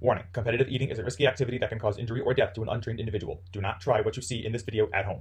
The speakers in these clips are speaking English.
Warning, competitive eating is a risky activity that can cause injury or death to an untrained individual. Do not try what you see in this video at home.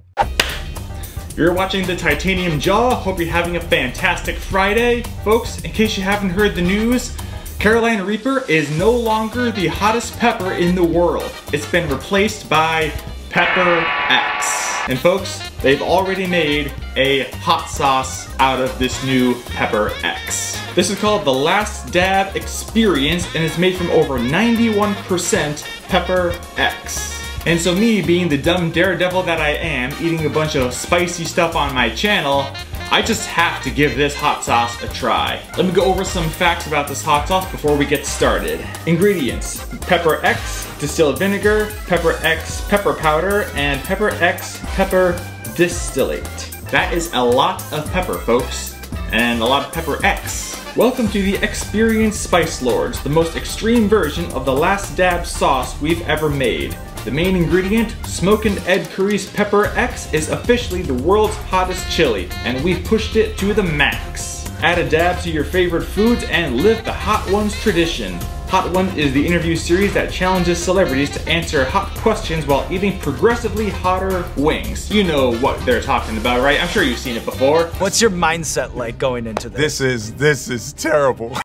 You're watching the Titanium Jaw. Hope you're having a fantastic Friday. Folks, in case you haven't heard the news, Carolina Reaper is no longer the hottest pepper in the world. It's been replaced by Pepper X. And folks, they've already made a hot sauce out of this new Pepper X. This is called the Last Dab Experience, and it's made from over 91% Pepper X. And so me, being the dumb daredevil that I am, eating a bunch of spicy stuff on my channel, I just have to give this hot sauce a try. Let me go over some facts about this hot sauce before we get started. Ingredients: Pepper X distilled vinegar, Pepper X pepper powder, and Pepper X pepper distillate. That is a lot of pepper, folks, and a lot of Pepper X. Welcome to the Experienced Spice Lords, the most extreme version of the Last Dab sauce we've ever made. The main ingredient, Smokin' Ed Curry's Pepper X, is officially the world's hottest chili, and we've pushed it to the max. Add a dab to your favorite foods and live the Hot Ones tradition. Hot One is the interview series that challenges celebrities to answer hot questions while eating progressively hotter wings. You know what they're talking about, right? I'm sure you've seen it before. What's your mindset like going into this? This is terrible.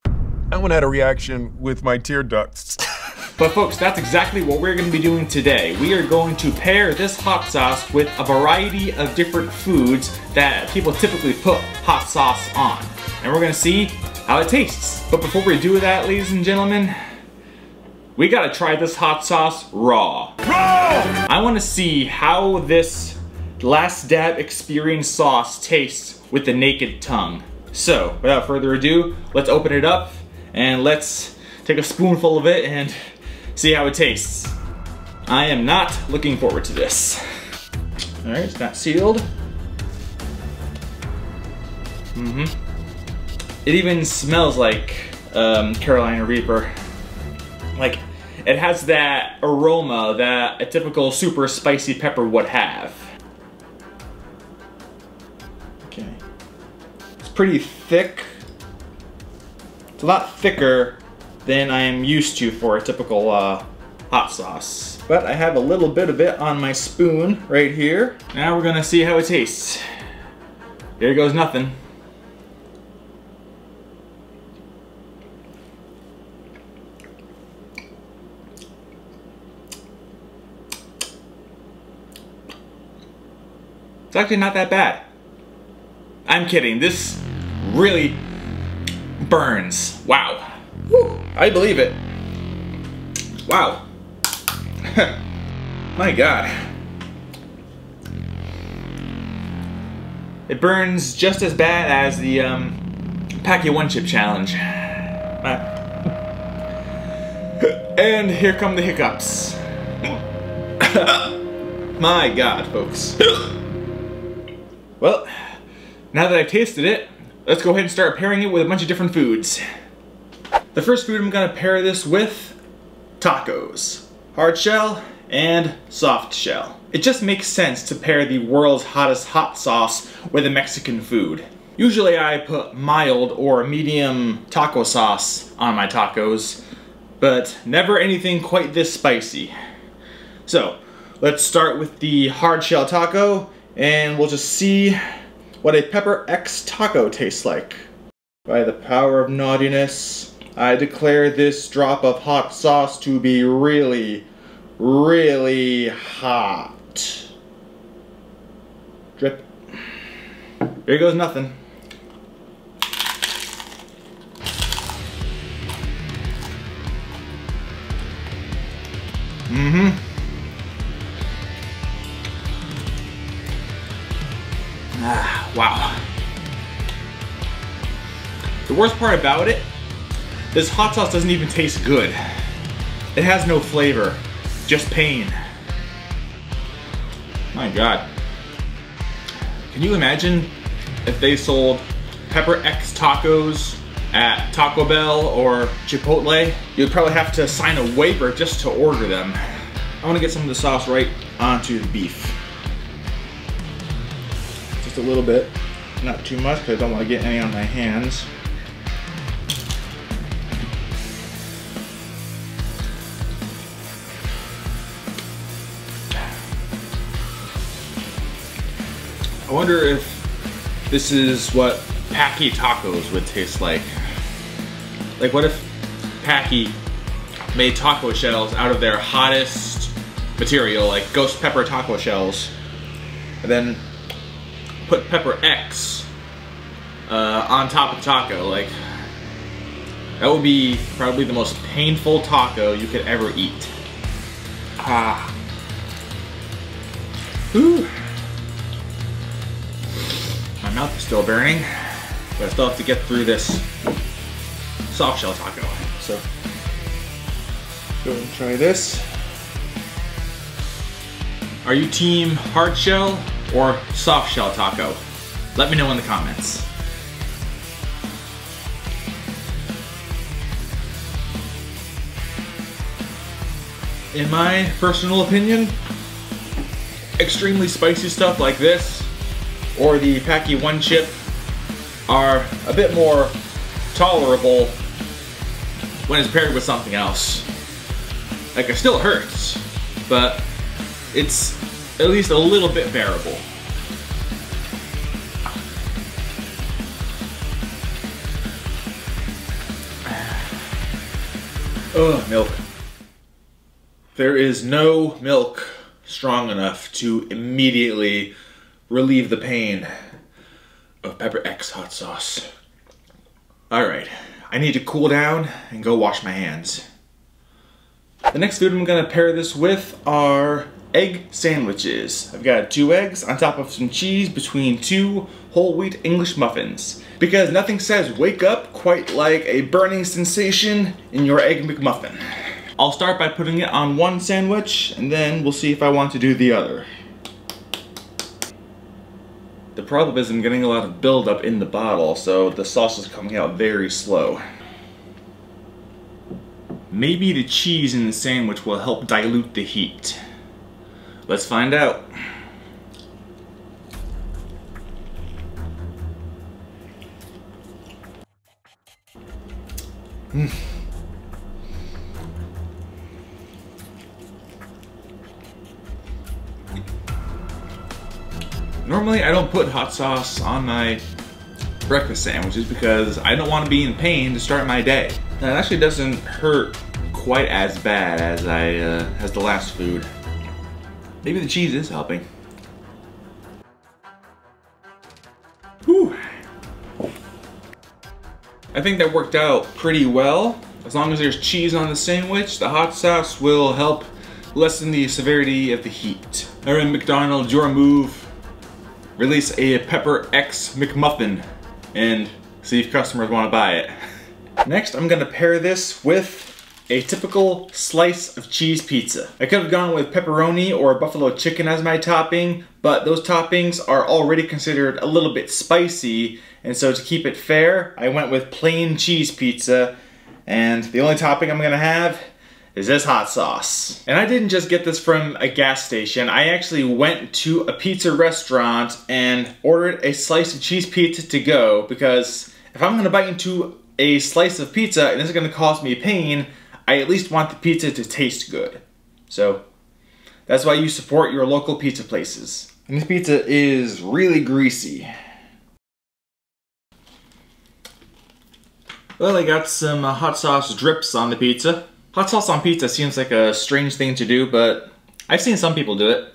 I went out of reaction with my tear ducts. But folks, that's exactly what we're going to be doing today. We are going to pair this hot sauce with a variety of different foods that people typically put hot sauce on. And we're going to see how it tastes. But before we do that, ladies and gentlemen, we got to try this hot sauce raw. Raw! I want to see how this Last Dab Experience sauce tastes with the naked tongue. So, without further ado, let's open it up and let's take a spoonful of it and see how it tastes. I am not looking forward to this. All right, it's not sealed. It even smells like Carolina Reaper. Like, it has that aroma that a typical super spicy pepper would have. Okay. It's pretty thick. It's a lot thicker than I am used to for a typical hot sauce. But I have a little bit of it on my spoon right here. Now we're gonna see how it tastes. Here goes nothing. It's actually not that bad. I'm kidding, this really burns. Wow. Whew, I believe it. Wow. My God. It burns just as bad as the Packy One Chip Challenge. And here come the hiccups. My God, folks. Well, now that I've tasted it, let's go ahead and start pairing it with a bunch of different foods. The first food I'm gonna pair this with, tacos. Hard shell and soft shell. It just makes sense to pair the world's hottest hot sauce with a Mexican food. Usually I put mild or medium taco sauce on my tacos, but never anything quite this spicy. So, let's start with the hard shell taco, and we'll just see what a Pepper X taco tastes like. By the power of naughtiness, I declare this drop of hot sauce to be really, really hot. Drip. Here goes nothing. Wow. The worst part about it, this hot sauce doesn't even taste good. It has no flavor, just pain. My God. Can you imagine if they sold Pepper X tacos at Taco Bell or Chipotle? You'd probably have to sign a waiver just to order them. I want to get some of the sauce right onto the beef. Just a little bit, not too much because I don't want to get any on my hands. I wonder if this is what Paqui tacos would taste like. Like, what if Paqui made taco shells out of their hottest material, like ghost pepper taco shells, and then put Pepper X on top of the taco? Like, that would be probably the most painful taco you could ever eat. Ah. Whew. My mouth is still burning, but I still have to get through this soft shell taco. So, go and try this. Are you team hard shell or soft shell taco? Let me know in the comments. In my personal opinion, extremely spicy stuff like this or the Paqui One Chip are a bit more tolerable when it's paired with something else. Like, it still hurts, but it's at least a little bit bearable. Ugh, milk. There is no milk strong enough to immediately relieve the pain of Pepper X hot sauce. Alright, I need to cool down and go wash my hands. The next food I'm gonna pair this with are egg sandwiches. I've got 2 eggs on top of some cheese between 2 whole wheat English muffins. Because nothing says wake up quite like a burning sensation in your Egg McMuffin. I'll start by putting it on one sandwich, and then we'll see if I want to do the other. The problem is I'm getting a lot of buildup in the bottle, so the sauce is coming out very slow. Maybe the cheese in the sandwich will help dilute the heat. Let's find out. Normally I don't put hot sauce on my breakfast sandwiches because I don't want to be in pain to start my day. And it actually doesn't hurt quite as bad as the last food. Maybe the cheese is helping. Whew. I think that worked out pretty well. As long as there's cheese on the sandwich, the hot sauce will help lessen the severity of the heat. Alright, McDonald's, your move. Release a Pepper X McMuffin and see if customers want to buy it. Next, I'm gonna pair this with a typical slice of cheese pizza. I could have gone with pepperoni or buffalo chicken as my topping, but those toppings are already considered a little bit spicy, and so to keep it fair, I went with plain cheese pizza, and the only topping I'm gonna have is this hot sauce. And I didn't just get this from a gas station. I actually went to a pizza restaurant and ordered a slice of cheese pizza to go, because if I'm gonna bite into a slice of pizza and this is gonna cause me pain, I at least want the pizza to taste good. So that's why you support your local pizza places. And this pizza is really greasy. Well, I got some hot sauce drips on the pizza. Hot sauce on pizza seems like a strange thing to do, but I've seen some people do it.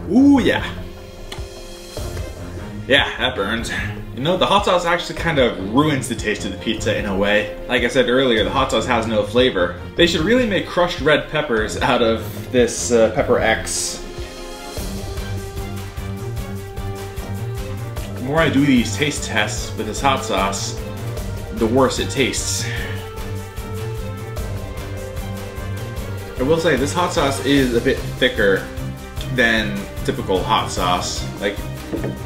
Ooh, yeah. Yeah, that burns. You know, the hot sauce actually kind of ruins the taste of the pizza in a way. Like I said earlier, the hot sauce has no flavor. They should really make crushed red peppers out of this Pepper X. The more I do these taste tests with this hot sauce, the worse it tastes. I will say, this hot sauce is a bit thicker than typical hot sauce. Like,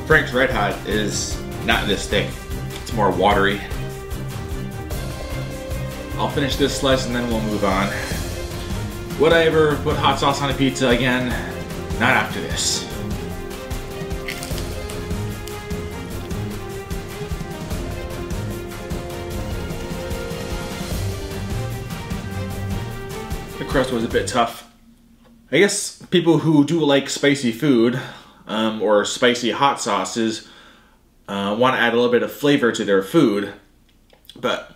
Frank's Red Hot is not this thick. It's more watery. I'll finish this slice and then we'll move on. Would I ever put hot sauce on a pizza again? Not after this. crust was a bit tough. I guess people who do like spicy food or spicy hot sauces want to add a little bit of flavor to their food, but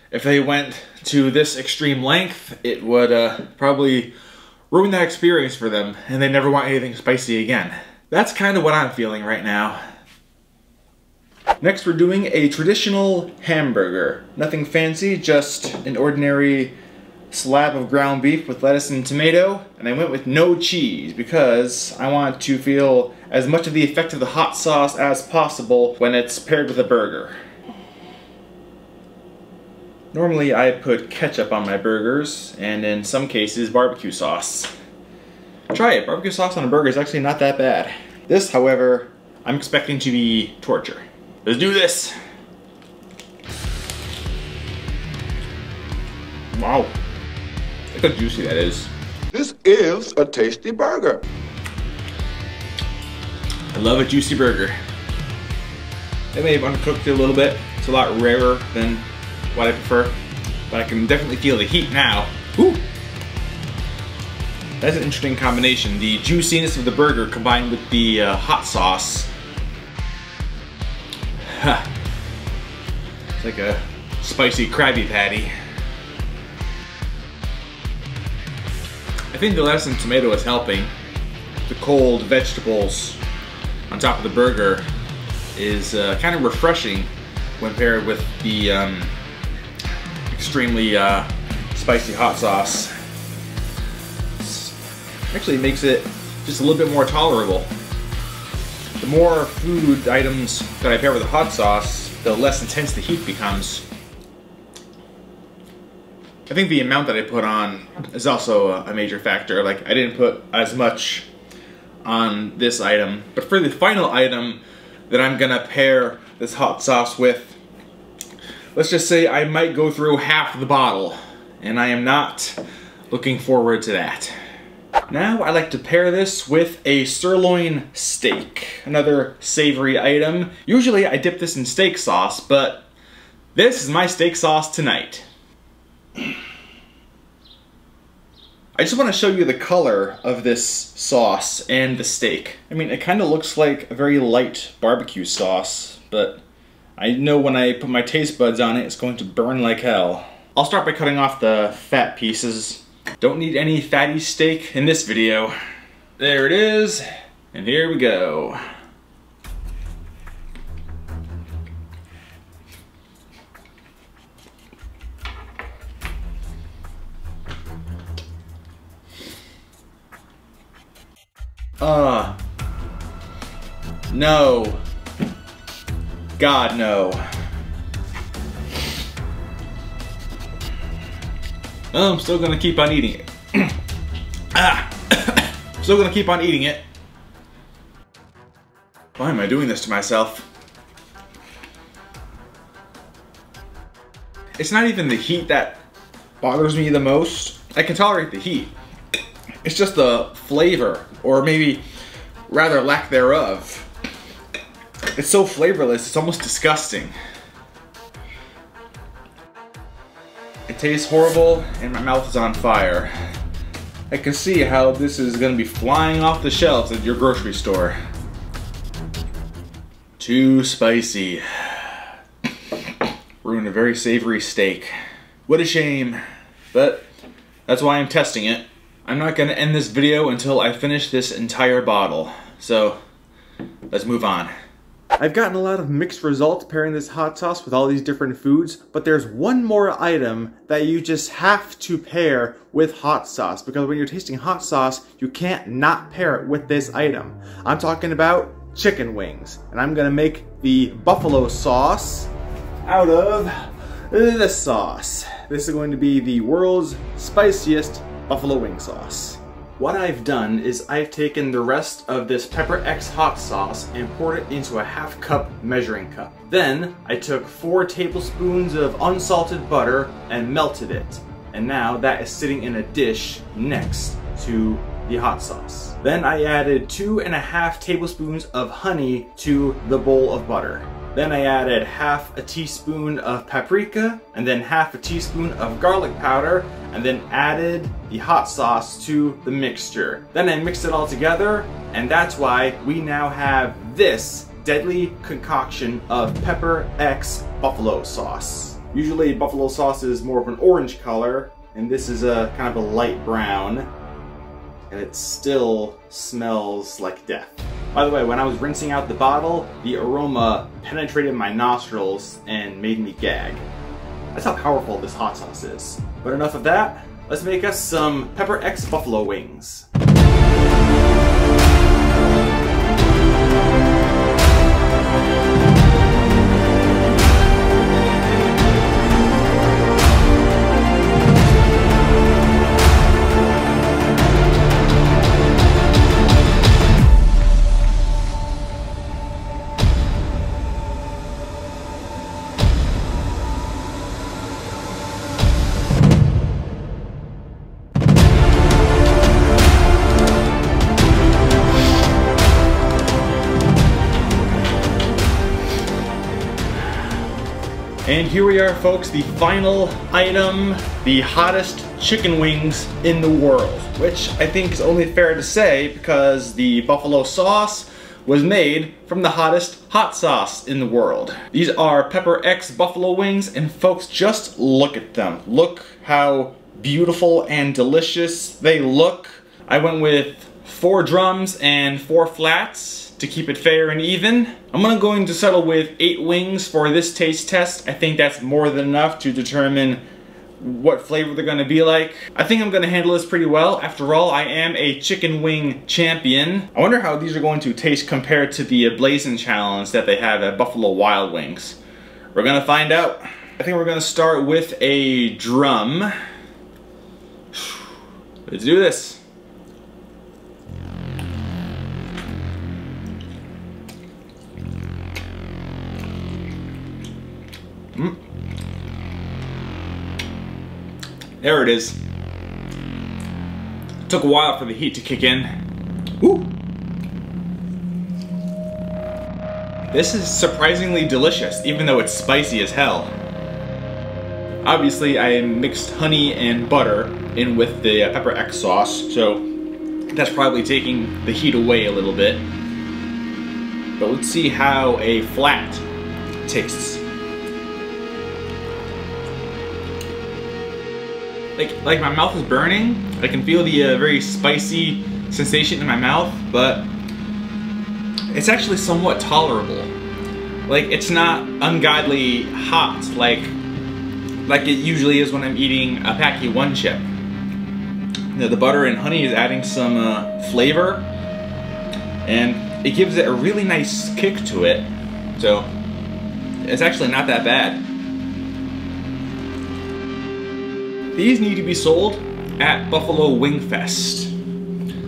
if they went to this extreme length, it would probably ruin that experience for them, and they never want anything spicy again. That's kind of what I'm feeling right now. Next, we're doing a traditional hamburger. Nothing fancy, just an ordinary slab of ground beef with lettuce and tomato, and I went with no cheese because I want to feel as much of the effect of the hot sauce as possible when it's paired with a burger. Normally I put ketchup on my burgers, and in some cases barbecue sauce. Try it, barbecue sauce on a burger is actually not that bad. This, however, I'm expecting to be torture. Let's do this! Wow. Look how juicy that is. This is a tasty burger. I love a juicy burger. They may have undercooked it a little bit. It's a lot rarer than what I prefer, but I can definitely feel the heat now. Ooh. That's an interesting combination. The juiciness of the burger combined with the hot sauce. It's like a spicy Krabby Patty. I think the lettuce and tomato is helping. The cold vegetables on top of the burger is kind of refreshing when paired with the extremely spicy hot sauce. Actually makes it just a little bit more tolerable. The more food items that I pair with the hot sauce, the less intense the heat becomes. I think the amount that I put on is also a major factor. Like, I didn't put as much on this item, but for the final item that I'm gonna pair this hot sauce with, let's just say I might go through half the bottle, and I am not looking forward to that. Now I like to pair this with a sirloin steak, another savory item. Usually I dip this in steak sauce, but this is my steak sauce tonight. I just want to show you the color of this sauce and the steak. I mean, it kind of looks like a very light barbecue sauce, but I know when I put my taste buds on it, it's going to burn like hell. I'll start by cutting off the fat pieces. Don't need any fatty steak in this video. There it is, and here we go. No. God, no. I'm still gonna keep on eating it. Still gonna keep on eating it. Why am I doing this to myself? It's not even the heat that bothers me the most. I can tolerate the heat. It's just the flavor, or maybe rather lack thereof. It's so flavorless, it's almost disgusting. It tastes horrible, and my mouth is on fire. I can see how this is gonna be flying off the shelves at your grocery store. Too spicy. Ruined a very savory steak. What a shame, but that's why I'm testing it. I'm not gonna end this video until I finish this entire bottle, so let's move on. I've gotten a lot of mixed results pairing this hot sauce with all these different foods, but there's one more item that you just have to pair with hot sauce, because when you're tasting hot sauce, you can't not pair it with this item. I'm talking about chicken wings, and I'm gonna make the buffalo sauce out of this sauce. This is going to be the world's spiciest buffalo wing sauce. What I've done is I've taken the rest of this Pepper X hot sauce and poured it into a ½ cup measuring cup. Then I took 4 tablespoons of unsalted butter and melted it. And now that is sitting in a dish next to the hot sauce. Then I added 2½ tablespoons of honey to the bowl of butter. Then I added half a teaspoon of paprika, and then half a teaspoon of garlic powder, and then added the hot sauce to the mixture. Then I mixed it all together, and that's why we now have this deadly concoction of Pepper X buffalo sauce. Usually buffalo sauce is more of an orange color, and this is a kind of a light brown, and it still smells like death. By the way, when I was rinsing out the bottle, the aroma penetrated my nostrils and made me gag. That's how powerful this hot sauce is. But enough of that, let's make us some Pepper X buffalo wings. And here we are, folks, the final item, the hottest chicken wings in the world, which I think is only fair to say because the buffalo sauce was made from the hottest hot sauce in the world. These are Pepper X buffalo wings, and folks, just look at them. Look how beautiful and delicious they look. I went with 4 drums and 4 flats to keep it fair and even. I'm going to settle with 8 wings for this taste test. I think that's more than enough to determine what flavor they're gonna be like. I think I'm gonna handle this pretty well. After all, I am a chicken wing champion. I wonder how these are going to taste compared to the Blazing Challenge that they have at Buffalo Wild Wings. We're gonna find out. I think we're gonna start with a drum. Let's do this. There it is. It took a while for the heat to kick in. Woo! This is surprisingly delicious, even though it's spicy as hell. Obviously, I mixed honey and butter in with the Pepper X sauce, so that's probably taking the heat away a little bit. But let's see how a flat tastes. Like my mouth is burning. I can feel the very spicy sensation in my mouth, but it's actually somewhat tolerable. Like, it's not ungodly hot like it usually is when I'm eating a Paqui One chip. The butter and honey is adding some flavor, and it gives it a really nice kick to it. So it's actually not that bad. These need to be sold at Buffalo Wing Fest.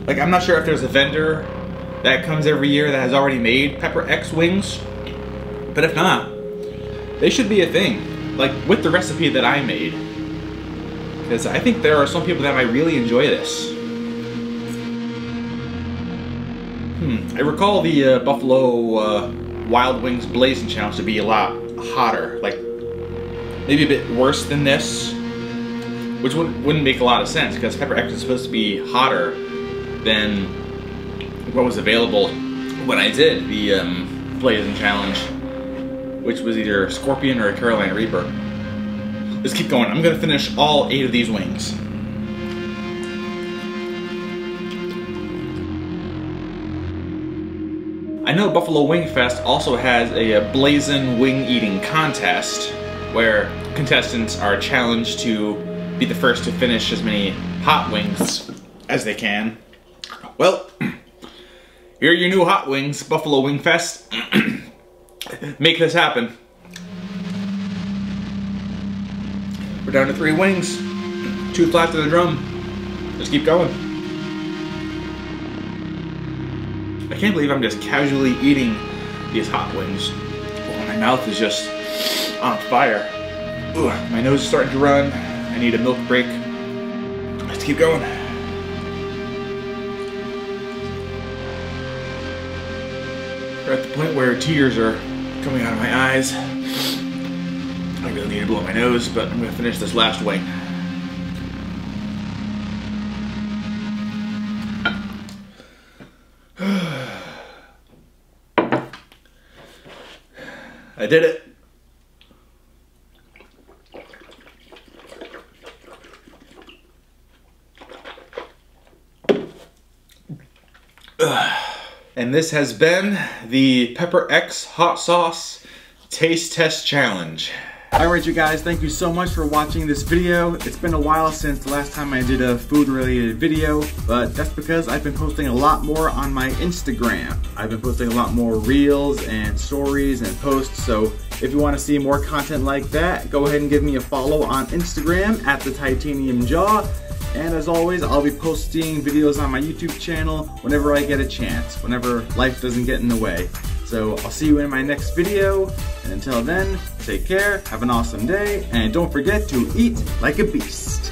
Like, I'm not sure if there's a vendor that comes every year that has already made Pepper X wings, but if not, they should be a thing, like with the recipe that I made. Because I think there are some people that might really enjoy this. I recall the Buffalo Wild Wings Blazing Challenge to be a lot hotter, like maybe a bit worse than this. Which wouldn't make a lot of sense, because Pepper X is supposed to be hotter than what was available when I did the Blazing Challenge, which was either Scorpion or a Carolina Reaper. Let's keep going. I'm gonna finish all 8 of these wings. I know Buffalo Wing Fest also has a Blazing Wing Eating Contest, where contestants are challenged to be the first to finish as many hot wings as they can. Well, here are your new hot wings, Buffalo Wing Fest. Make this happen. We're down to 3 wings, 2 flat to the drum. Let's keep going. I can't believe I'm just casually eating these hot wings. Oh, my mouth is just on fire. Ugh, my nose is starting to run. I need a milk break. Let's keep going. We're at the point where tears are coming out of my eyes. I really need to blow my nose, but I'm gonna finish this last wing. I did it. And this has been the Pepper X Hot Sauce Taste Test Challenge. Alright you guys, thank you so much for watching this video. It's been a while since the last time I did a food related video, but that's because I've been posting a lot more on my Instagram. I've been posting a lot more reels and stories and posts, so if you want to see more content like that, go ahead and give me a follow on Instagram at The Titanium Jaw. And as always, I'll be posting videos on my YouTube channel whenever I get a chance, whenever life doesn't get in the way. So I'll see you in my next video, and until then, take care, have an awesome day, and don't forget to eat like a beast.